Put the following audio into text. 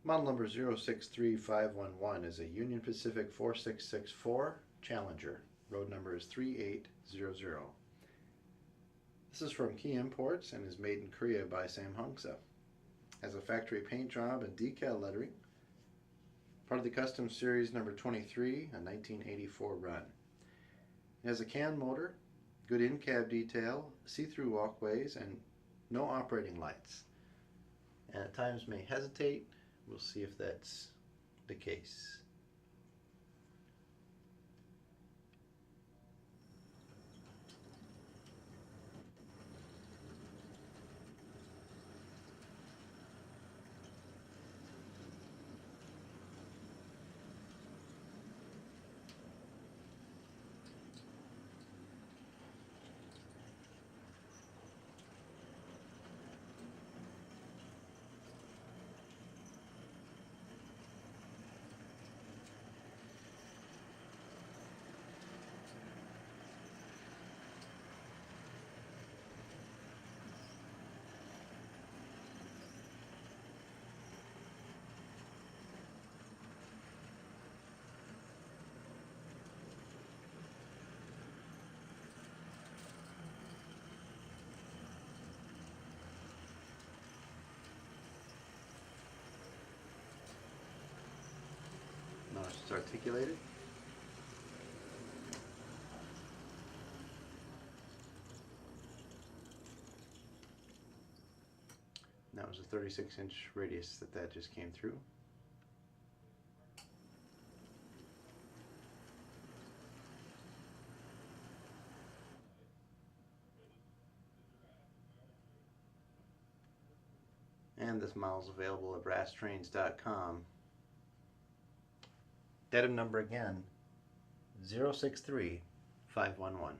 Model number 063511 is a Union Pacific 4664 Challenger. Road number is 3800. This is from Key Imports and is made in Korea by Sam Hongsa. Has a factory paint job and decal lettering. Part of the Custom Series number 23, a 1984 run. It has a can motor, good in-cab detail, see-through walkways, and no operating lights. And at times may hesitate. We'll see if that's the case. Notice it's articulated. That was a 36-inch radius that just came through. And this model is available at brasstrains.com. Datum number again, 063511.